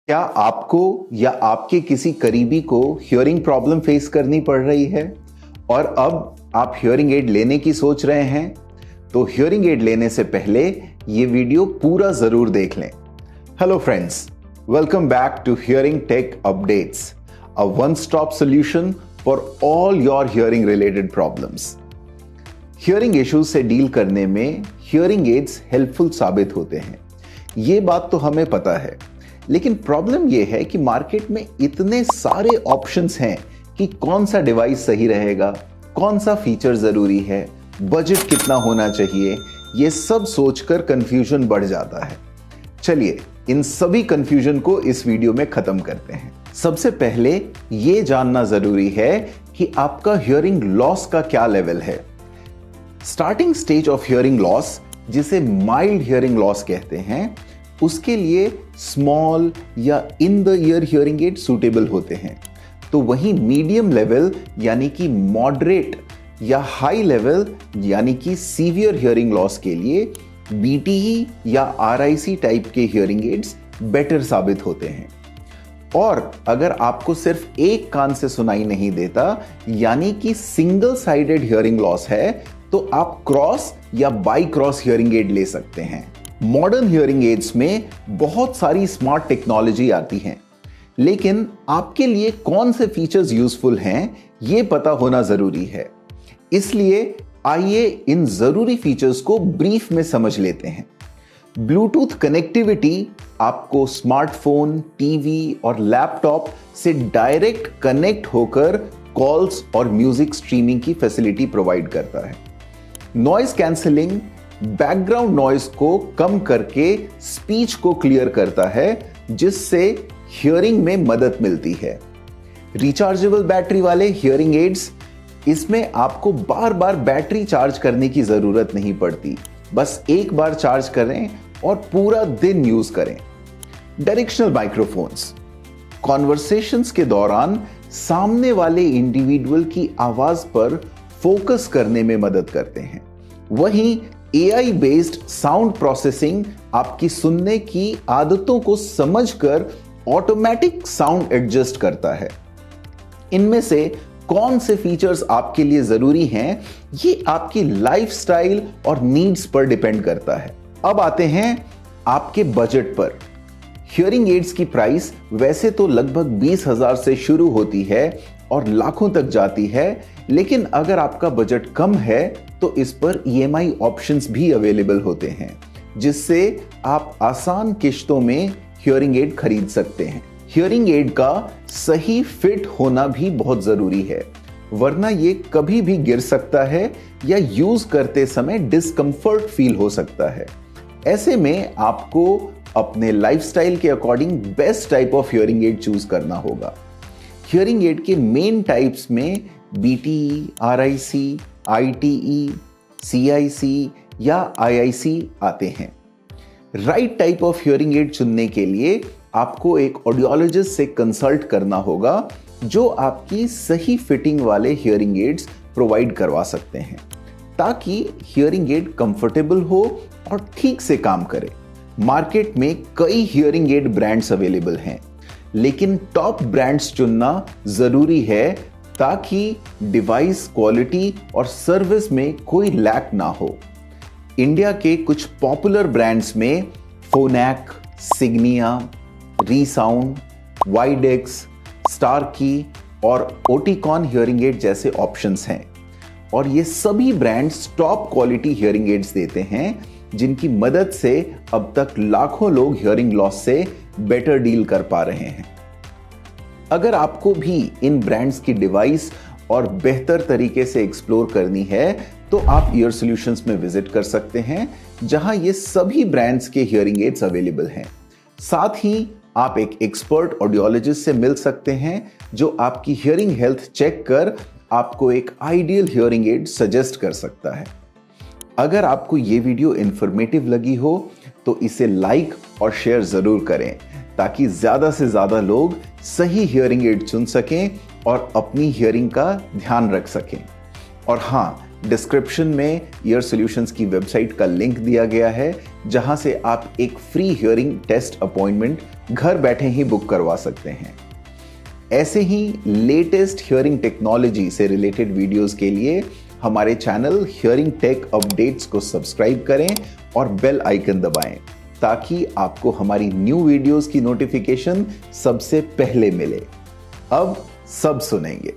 क्या आपको या आपके किसी करीबी को हियरिंग प्रॉब्लम फेस करनी पड़ रही है और अब आप हियरिंग एड लेने की सोच रहे हैं? तो हियरिंग एड लेने से पहले ये वीडियो पूरा जरूर देख लें। Hello friends, welcome back to hearing tech updates, a one stop solution for all your hearing related problems. Hearing issues से डील करने में हियरिंग एड्स हेल्पफुल साबित होते हैं, ये बात तो हमें पता है। लेकिन प्रॉब्लम यह है कि मार्केट में इतने सारे ऑप्शंस हैं कि कौन सा डिवाइस सही रहेगा, कौन सा फीचर जरूरी है, बजट कितना होना चाहिए, यह सब सोचकर कंफ्यूजन बढ़ जाता है। चलिए इन सभी कंफ्यूजन को इस वीडियो में खत्म करते हैं। सबसे पहले यह जानना जरूरी है कि आपका हियरिंग लॉस का क्या लेवल है। Starting stage of hearing loss, जिसे माइल्ड हियरिंग लॉस कहते हैं, उसके लिए स्मॉल या in the ear hearing aid suitable होते हैं। तो वहीं मीडियम लेवल यानी कि मॉडरेट या हाई लेवल यानी कि सीवियर हियरिंग लॉस के लिए बीटीई या आरआईसी टाइप के हियरिंग एड्स बेटर साबित होते हैं। और अगर आपको सिर्फ एक कान से सुनाई नहीं देता यानी कि सिंगल साइडेड हियरिंग लॉस है, तो आप क्रॉस या बाई क्रॉस हियरिंग एड ले सकते हैं। मॉडर्न हियरिंग एड्स में बहुत सारी स्मार्ट टेक्नोलॉजी आती हैं, लेकिन आपके लिए कौन से फीचर्स यूजफुल हैं यह पता होना जरूरी है। इसलिए आइए इन जरूरी फीचर्स को ब्रीफ में समझ लेते हैं। ब्लूटूथ कनेक्टिविटी आपको स्मार्टफोन, टीवी और लैपटॉप से डायरेक्ट कनेक्ट होकर कॉल्स और म्यूजिक स्ट्रीमिंग की फैसिलिटी प्रोवाइड करता है। नॉइज कैंसलिंग बैकग्राउंड नॉइज को कम करके स्पीच को क्लियर करता है, जिससे हियरिंग में मदद मिलती है। रिचार्जेबल बैटरी वाले हियरिंग एड्स, इसमें आपको बार बार बैटरी चार्ज करने की जरूरत नहीं पड़ती, बस एक बार चार्ज करें और पूरा दिन यूज करें। डायरेक्शनल माइक्रोफोन्स कॉन्वर्सेशंस के दौरान सामने वाले इंडिविजुअल की आवाज पर फोकस करने में मदद करते हैं। वहीं एआई बेस्ड साउंड प्रोसेसिंग आपकी सुनने की आदतों को समझकर ऑटोमेटिक साउंड एडजस्ट करता है। इनमें से कौन से फीचर्स आपके लिए जरूरी हैं, ये आपकी लाइफस्टाइल और नीड्स पर डिपेंड करता है। अब आते हैं आपके बजट पर। हियरिंग एड्स की प्राइस वैसे तो लगभग 20,000 से शुरू होती है और लाखों तक जाती है, लेकिन अगर आपका बजट कम है तो इस पर ईएमआई ऑप्शंस भी अवेलेबल होते हैं, जिससे आप आसान किश्तों में हियरिंग एड खरीद सकते हैं। हियरिंग एड का सही फिट होना भी बहुत जरूरी है, वरना ये कभी भी गिर सकता है या यूज करते समय डिस्कंफर्ट फील हो सकता है। ऐसे में आपको अपने लाइफस्टाइल के according best type of hearing aid choose करना होगा। हियरिंग एड के मेन टाइप्स में बीटीई, आरआईसी, आईटीई, सीआईसी या आईआईसी आते हैं। Right type of hearing aid चुनने के लिए आपको एक ऑडियोलॉजिस्ट से कंसल्ट करना होगा, जो आपकी सही फिटिंग वाले हियरिंग एड्स प्रोवाइड करवा सकते हैं, ताकि हियरिंग एड कंफर्टेबल हो और ठीक से काम करे। मार्केट में कई हियरिंग एड ब्रांड्स अवेलेबल हैं, लेकिन टॉप ब्रांड्स चुनना जरूरी है ताकि डिवाइस क्वालिटी और सर्विस में कोई लैक ना हो। इंडिया के कुछ पॉपुलर ब्रांड्स में फोनैक, सिग्निया, रीसाउंड, वाइडेक्स, स्टारकी और ओटिकॉन हियरिंग एड जैसे ऑप्शंस हैं। और ये सभी brands top quality hearing aids देते हैं, जिनकी मदद से अब तक लाखों लोग हियरिंग लॉस से बेटर डील कर पा रहे हैं। अगर आपको भी इन ब्रांड्स की डिवाइस और बेहतर तरीके से एक्सप्लोर करनी है, तो आप ईयर सॉल्यूशंस में विजिट कर सकते हैं, जहां ये सभी ब्रांड्स के हियरिंग एड्स अवेलेबल हैं। साथ ही आप एक एक्सपर्ट ऑडियोलॉजिस्ट से मिल सकते हैं, जो आपकी हियरिंग हेल्थ चेक कर आपको एक आइडियल हियरिंग एड सजेस्ट कर सकता है। अगर आपको ये वीडियो इंफॉर्मेटिव लगी हो तो इसे लाइक और शेयर जरूर करें, ताकि ज्यादा से ज्यादा लोग सही हियरिंग एड चुन सकें और अपनी हियरिंग का ध्यान रख सकें। और हाँ, डिस्क्रिप्शन में ईयर सॉल्यूशंस की वेबसाइट का लिंक दिया गया है, जहां से आप एक फ्री हियरिंग टेस्ट अपॉइंटमेंट घर बैठे ही बुक करवा सकते हैं। ऐसे ही लेटेस्ट हियरिंग टेक्नोलॉजी से रिलेटेड वीडियोस के लिए हमारे चैनल हियरिंग टेक अपडेट्स को सब्सक्राइब करें और बेल आइकन दबाएं, ताकि आपको हमारी न्यू वीडियोस की नोटिफिकेशन सबसे पहले मिले। अब सब सुनेंगे।